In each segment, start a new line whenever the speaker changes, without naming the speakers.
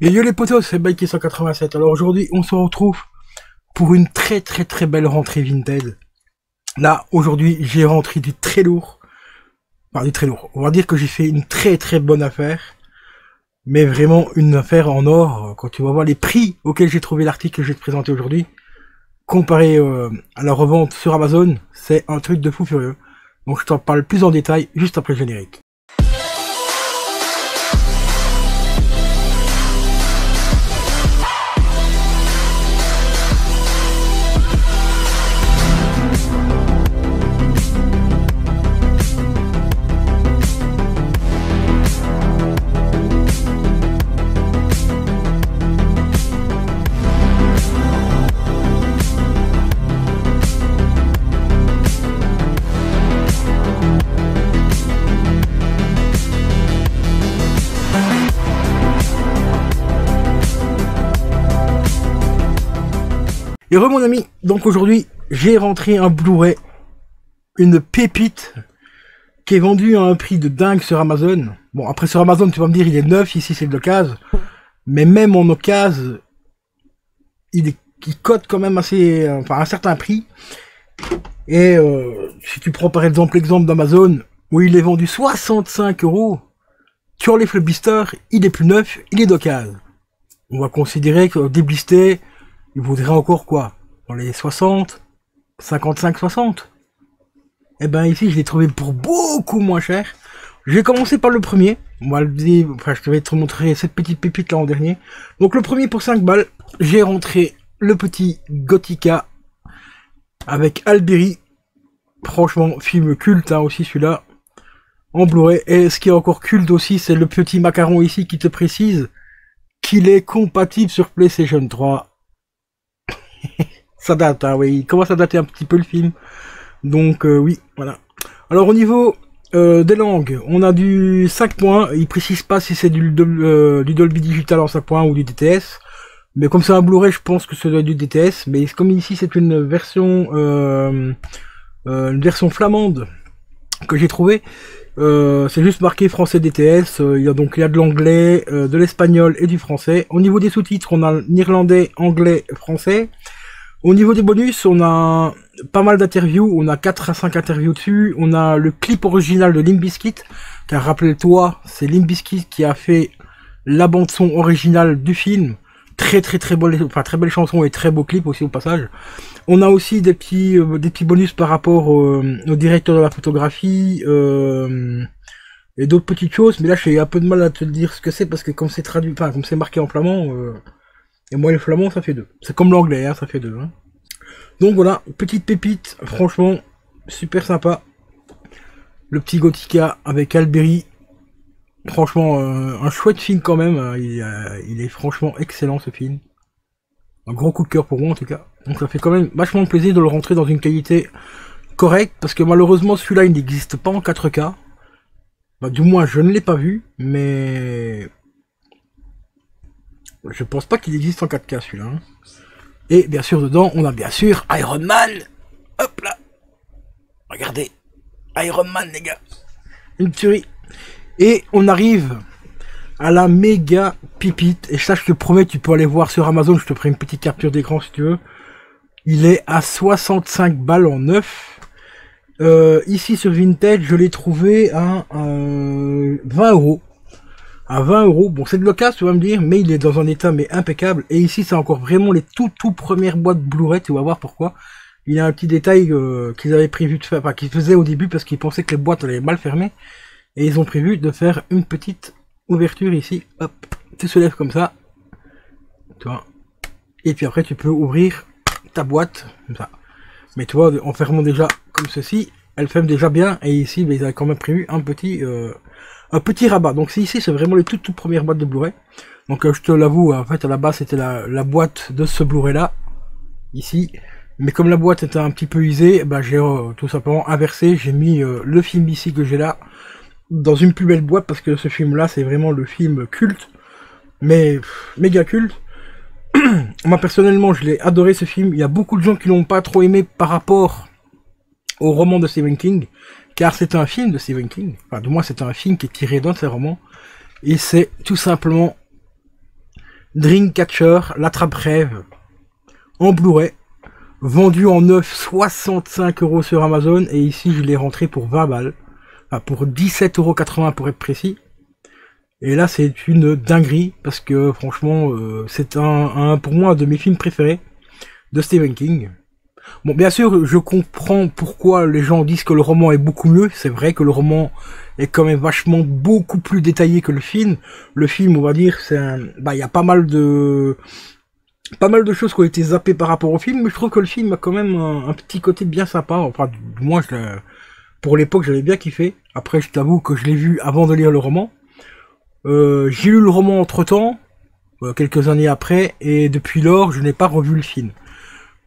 Et yo les potos, c'est Bikey 187. Alors aujourd'hui, on se retrouve pour une très belle rentrée Vinted. Là, aujourd'hui, j'ai rentré du très lourd. Enfin, du très lourd. On va dire que j'ai fait une très bonne affaire. Mais vraiment une affaire en or. Quand tu vas voir les prix auxquels j'ai trouvé l'article que je vais te présenter aujourd'hui, comparé à la revente sur Amazon, c'est un truc de fou furieux. Donc je t'en parle plus en détail juste après le générique. Et mon ami, donc aujourd'hui, j'ai rentré un Blu-ray, une pépite, qui est vendue à un prix de dingue sur Amazon. Bon, après sur Amazon, tu vas me dire, il est neuf, ici c'est de l'occasion. Mais même en occasion, il cote quand même assez, enfin un certain prix. Et si tu prends par exemple l'exemple d'Amazon, où il est vendu 65 €, tu enlèves le blister, il est plus neuf, il est d'occasion. On va considérer que déblisté, il vaudrait encore quoi? Dans les 60, 55, 60. Et ben ici, je l'ai trouvé pour beaucoup moins cher. Je vais commencer par le premier. On va le dire, enfin, je vais te montrer cette petite pépite là en dernier. Donc le premier pour 5 balles, j'ai rentré le petit Gothica avec Alberi. Franchement, film culte hein, aussi celui-là. En Blu-ray. Et ce qui est encore culte aussi, c'est le petit macaron ici qui te précise qu'il est compatible sur PlayStation 3. Ça date, hein, oui, il commence à dater un petit peu le film. Donc oui, voilà. Alors au niveau des langues, on a du 5 points. Il précise pas si c'est du Dolby Digital en 5 points ou du DTS. Mais comme c'est un Blu-ray, je pense que ça doit être du DTS. Mais comme ici c'est une version flamande que j'ai trouvé. C'est juste marqué français DTS. Il y a de l'anglais, de l'espagnol et du français. Au niveau des sous-titres, on a l'irlandais, anglais, français. Au niveau des bonus, on a pas mal d'interviews, on a 4 à 5 interviews dessus, on a le clip original de Limp Bizkit, car rappelle-toi, c'est Limp Bizkit qui a fait la bande son originale du film, très belle chanson et très beau clip aussi au passage. On a aussi des petits bonus par rapport au directeur de la photographie, et d'autres petites choses, mais là j'ai un peu de mal à te dire ce que c'est, parce que comme c'est traduit, enfin comme c'est marqué en flamand, et moi le flamand ça fait 2. C'est comme l'anglais, hein, ça fait 2. Hein. Donc voilà, petite pépite, franchement, super sympa. Le petit Gothica avec Alberi. Franchement, un chouette film quand même. Il est franchement excellent ce film. Un gros coup de cœur pour moi en tout cas. Donc ça fait quand même vachement plaisir de le rentrer dans une qualité correcte. Parce que malheureusement celui-là il n'existe pas en 4K. Bah, du moins je ne l'ai pas vu. Mais... je pense pas qu'il existe en 4K celui-là. Hein. Et bien sûr dedans on a bien sûr Iron Man. Hop là. Regardez. Iron Man les gars. Une tuerie. Et on arrive à la méga pipite. Et ça je te promets, tu peux aller voir sur Amazon. Je te ferai une petite capture d'écran si tu veux. Il est à 65 balles en neuf. Ici sur Vinted je l'ai trouvé à 20 €. À 20 €, bon c'est de l'occasion tu vas me dire, mais il est dans un état mais impeccable. Et ici c'est encore vraiment les tout premières boîtes Blu-ray, tu vas voir pourquoi. Il y a un petit détail qu'ils avaient prévu de faire, enfin qu'ils faisaient au début parce qu'ils pensaient que les boîtes allaient mal fermer. Et ils ont prévu de faire une petite ouverture ici, hop, tu se lèves comme ça, tu vois. Et puis après tu peux ouvrir ta boîte, comme ça. Mais tu vois, en fermant déjà comme ceci, elle ferme déjà bien. Et ici, ils avaient quand même prévu un petit rabat. Donc ici c'est vraiment les toutes premières boîtes de Blu-ray. Donc je te l'avoue, en fait à la base c'était la boîte de ce Blu-ray là, ici. Mais comme la boîte était un petit peu usée, bah, j'ai tout simplement inversé. J'ai mis le film ici que j'ai là dans une plus belle boîte, parce que ce film là c'est vraiment le film culte, mais méga culte. Moi personnellement je l'ai adoré ce film. Il y a beaucoup de gens qui l'ont pas trop aimé par rapport au roman de Stephen King, car c'est un film de Stephen King, enfin du moins c'est un film qui est tiré d'un de ses romans, et c'est tout simplement Dreamcatcher, l'attrape-rêve, en Blu-ray, vendu en neuf 65 € sur Amazon, et ici je l'ai rentré pour 20 balles, enfin pour 17,80 € pour être précis. Et là c'est une dinguerie, parce que franchement c'est pour moi un de mes films préférés de Stephen King. Bon, bien sûr, je comprends pourquoi les gens disent que le roman est beaucoup mieux. C'est vrai que le roman est quand même vachement beaucoup plus détaillé que le film. Le film, on va dire, il y a pas mal de choses qui ont été zappées par rapport au film, mais je trouve que le film a quand même un petit côté bien sympa. Enfin, moi, pour l'époque, j'avais bien kiffé. Après, je t'avoue que je l'ai vu avant de lire le roman. J'ai lu le roman entre-temps, quelques années après, et depuis lors, je n'ai pas revu le film.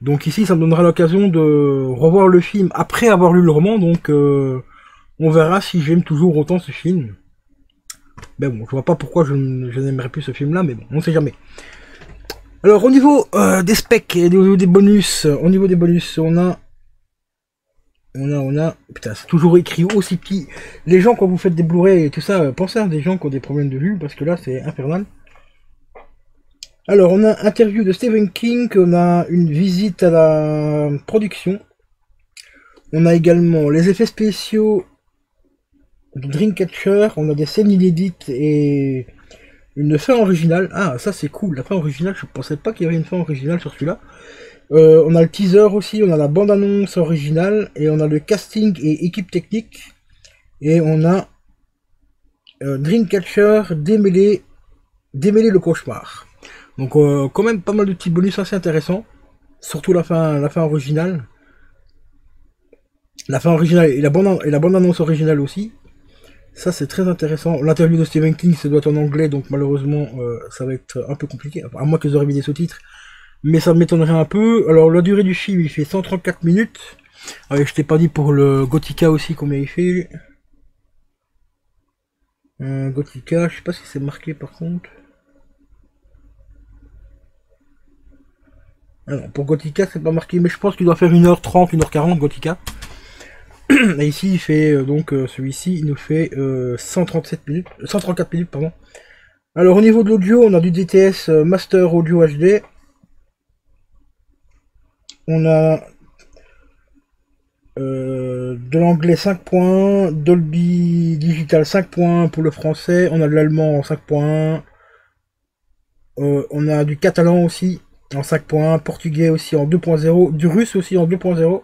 Donc ici, ça me donnera l'occasion de revoir le film après avoir lu le roman, donc on verra si j'aime toujours autant ce film. Mais bon, je vois pas pourquoi je n'aimerais plus ce film-là, mais bon, on sait jamais. Alors au niveau des specs et au niveau des bonus, on a... Putain, c'est toujours écrit aussi petit. Les gens, quand vous faites des Blu-ray et tout ça, pensez à des gens qui ont des problèmes de vue, parce que là, c'est infernal. Alors, on a interview de Stephen King, on a une visite à la production. On a également les effets spéciaux de Dreamcatcher, on a des scènes inédites et une fin originale. Ah, ça c'est cool, la fin originale, je pensais pas qu'il y avait une fin originale sur celui-là. On a le teaser aussi, on a la bande-annonce originale, et on a le casting et équipe technique. Et on a Dreamcatcher démêler le cauchemar. Donc quand même pas mal de petits bonus assez intéressants. Surtout la fin originale. La fin originale et la bande-annonce originale aussi. Ça c'est très intéressant. L'interview de Stephen King, ça doit être en anglais, donc malheureusement ça va être un peu compliqué. À moins que j'aurais mis des sous-titres. Mais ça m'étonnerait un peu. Alors la durée du film, il fait 134 minutes. Je t'ai pas dit pour le Gothica aussi combien il fait. Gothica, je sais pas si c'est marqué par contre. Ah non, pour Gothica c'est pas marqué, mais je pense qu'il doit faire 1h30, 1h40 Gothica. Et ici il fait donc celui-ci il nous fait 134 minutes pardon. Alors au niveau de l'audio, on a du DTS Master Audio HD. On a de l'anglais 5 points, Dolby Digital 5 points pour le français, on a de l'allemand en 5 points, on a du catalan aussi en 5 points, portugais aussi en 2.0, du russe aussi en 2.0.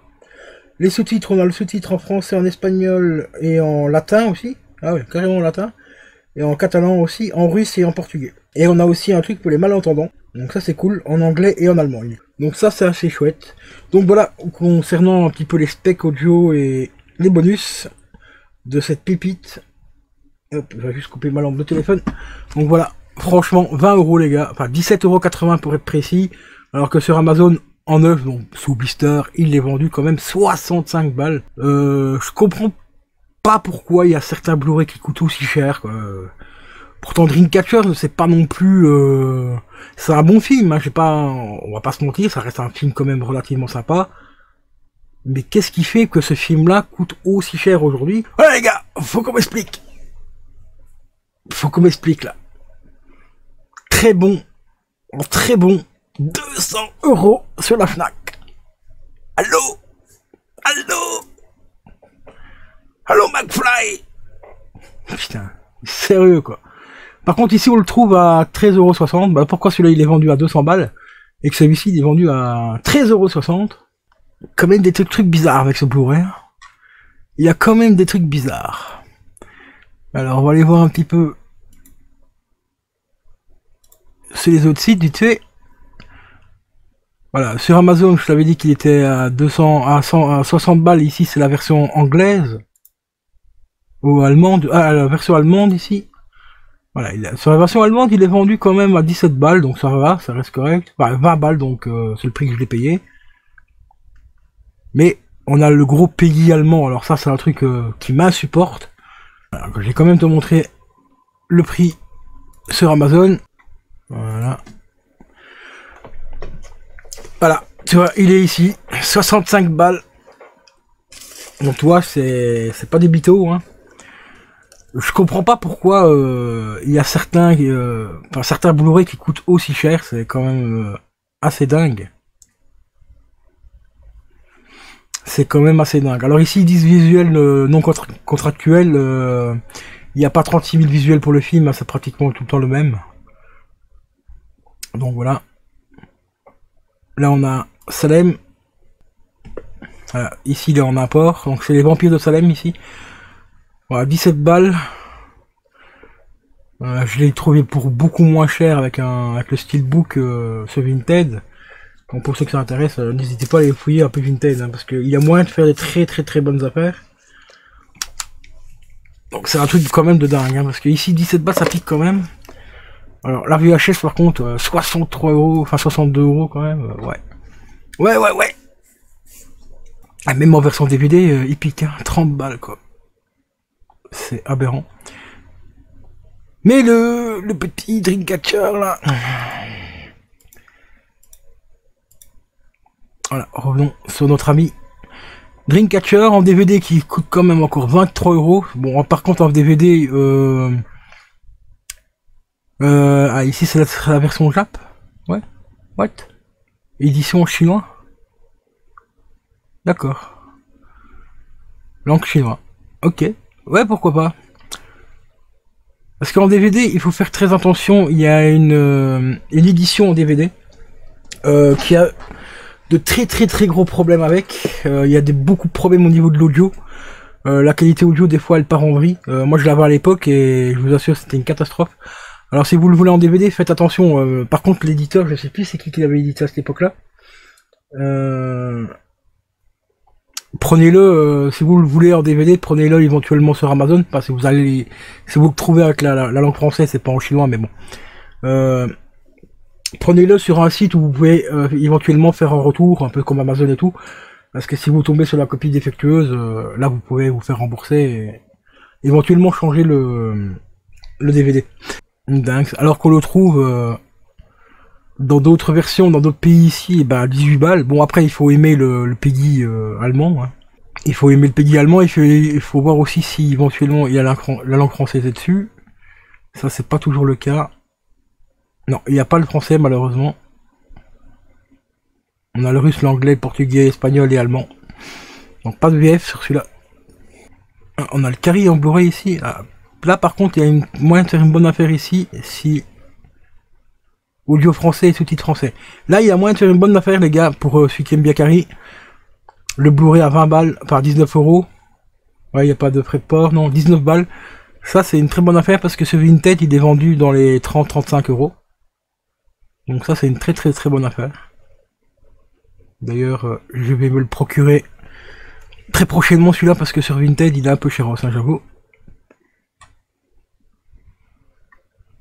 Les sous-titres, on a le sous-titre en français, en espagnol et en latin aussi. Ah ouais, carrément en latin. Et en catalan aussi, en russe et en portugais. Et on a aussi un truc pour les malentendants. Donc ça c'est cool, en anglais et en allemand. Donc ça c'est assez chouette. Donc voilà, concernant un petit peu les specs audio et les bonus de cette pépite. Hop, je vais juste couper ma lampe de téléphone. Donc voilà, franchement, 20 € les gars. Enfin 17,80 € pour être précis. Alors que sur Amazon, en neuf, donc sous blister, il est vendu quand même 65 balles. Je comprends pas pourquoi il y a certains Blu-ray qui coûtent aussi cher, quoi. Pourtant Dreamcatcher, c'est pas non plus... c'est un bon film, hein, on va pas se mentir, ça reste un film quand même relativement sympa. Mais qu'est-ce qui fait que ce film-là coûte aussi cher aujourd'hui? Ouais les gars, faut qu'on m'explique. Faut qu'on m'explique là. Très bon, 200 € sur la Fnac. Allô? Allô McFly? Putain, sérieux quoi. Par contre ici on le trouve à 13,60 €. Bah pourquoi celui-là il est vendu à 200 balles et que celui-ci il est vendu à 13,60 €? Quand même des trucs bizarres avec ce Blu-ray. Il y a quand même des trucs bizarres. Alors on va aller voir un petit peu sur les autres sites vite fait. Voilà, sur Amazon je t'avais dit qu'il était à 60 balles. Ici c'est la version anglaise ou allemande. Ah, la version allemande ici. Voilà, sur la version allemande, il est vendu quand même à 17 balles, donc ça va, ça reste correct. Enfin, 20 balles, donc c'est le prix que je l'ai payé. Mais on a le gros pays allemand, alors ça c'est un truc qui m'insupporte. Alors, je vais quand même te montrer le prix sur Amazon. Voilà. Voilà, tu vois, il est ici, 65 balles. Donc tu vois, c'est pas des bitos, hein. Je comprends pas pourquoi il y a certains, enfin, certains Blu-ray qui coûtent aussi cher, c'est quand même assez dingue. C'est quand même assez dingue. Alors ici, ils disent visuel non contractuel. Il n'y a pas 36 000 visuels pour le film, hein, c'est pratiquement tout le temps le même. Donc voilà. Là, on a Salem. Voilà. Ici, il est en import. Donc c'est les vampires de Salem ici. Voilà, 17 balles. Je l'ai trouvé pour beaucoup moins cher avec le steelbook sur Vinted. Donc pour ceux que ça intéresse, n'hésitez pas à aller fouiller un peu Vinted, hein, parce qu'il y a moyen de faire des très bonnes affaires. Donc c'est un truc quand même de dingue, hein, parce que ici 17 balles ça pique quand même. Alors la VHS par contre 63 euros, enfin 62 euros quand même, ouais. Ouais. Ah, même en version DVD, il pique, hein, 30 balles quoi. C'est aberrant. Mais le petit Dreamcatcher là. Voilà, revenons sur notre ami Dreamcatcher en DVD qui coûte quand même encore 23 euros. Bon, par contre en DVD, ah ici c'est la version Jap. Ouais. What? Édition chinois. D'accord. Langue chinois. Ok. Ouais, pourquoi pas. Parce qu'en DVD, il faut faire très attention. Il y a une édition en DVD qui a de très gros problèmes avec. Il y a beaucoup de problèmes au niveau de l'audio. La qualité audio, des fois, elle part en vrille. Moi, je l'avais à l'époque et je vous assure, c'était une catastrophe. Alors, si vous le voulez en DVD, faites attention. Par contre, l'éditeur, je sais plus c'est qui l'avait édité à cette époque-là. Prenez-le, si vous le voulez en DVD, prenez-le éventuellement sur Amazon. Parce que si vous le trouvez avec la langue française, c'est pas en chinois, mais bon. Prenez-le sur un site où vous pouvez éventuellement faire un retour, un peu comme Amazon et tout. Parce que si vous tombez sur la copie défectueuse, là vous pouvez vous faire rembourser et éventuellement changer le DVD. Dingue. Alors qu'on le trouve dans d'autres versions, dans d'autres pays ici, bah 18 balles. Bon après il faut aimer le PEGI allemand. Hein. Il faut aimer le PEGI allemand, il faut voir aussi si éventuellement il y a la langue française dessus. Ça c'est pas toujours le cas. Non, il n'y a pas le français malheureusement. On a le russe, l'anglais, le portugais, l'espagnol et allemand. Donc pas de VF sur celui-là. On a le carry en Blu-ray ici. Là par contre il y a moyen de faire une bonne affaire ici. Si audio français et sous-titres français. Là il y a moyen de faire une bonne affaire les gars pour celui qui aime bien carry. Le Blu-ray à 20 balles par 19 euros. Ouais, il n'y a pas de frais de port. Non, 19 balles. Ça c'est une très bonne affaire parce que ce Vinted il est vendu dans les 30-35 euros. Donc ça c'est une très bonne affaire. D'ailleurs je vais me le procurer très prochainement celui-là parce que sur Vinted il est un peu cher, hein, j'avoue.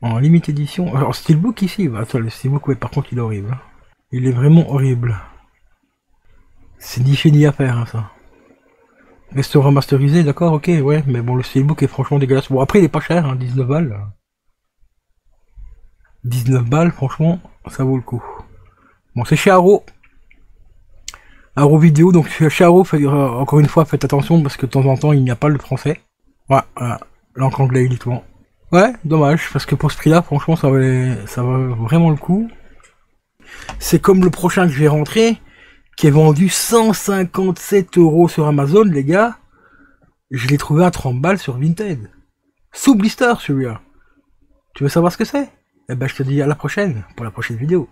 En limite édition. Alors steelbook ici, bah, attends, le steelbook ouais par contre il est horrible. Il est vraiment horrible. C'est ni fait ni à faire hein, ça. Restaurant remasterisé, d'accord, ok, ouais, mais bon le steelbook est franchement dégueulasse. Bon après il est pas cher, hein, 19 balles. 19 balles, franchement, ça vaut le coup. Bon, c'est chez Arrow. Arrow Vidéo, donc chez Arrow, encore une fois, faites attention parce que de temps en temps, il n'y a pas le français. Ouais, voilà, langue anglais uniquement. Ouais, dommage, parce que pour ce prix-là, franchement, ça va vraiment le coup. C'est comme le prochain que je vais rentrer, qui est vendu 157 € sur Amazon, les gars. Je l'ai trouvé à 30 balles sur Vinted. Sous blister, celui-là. Tu veux savoir ce que c'est? Eh ben, je te dis à la prochaine, pour la prochaine vidéo.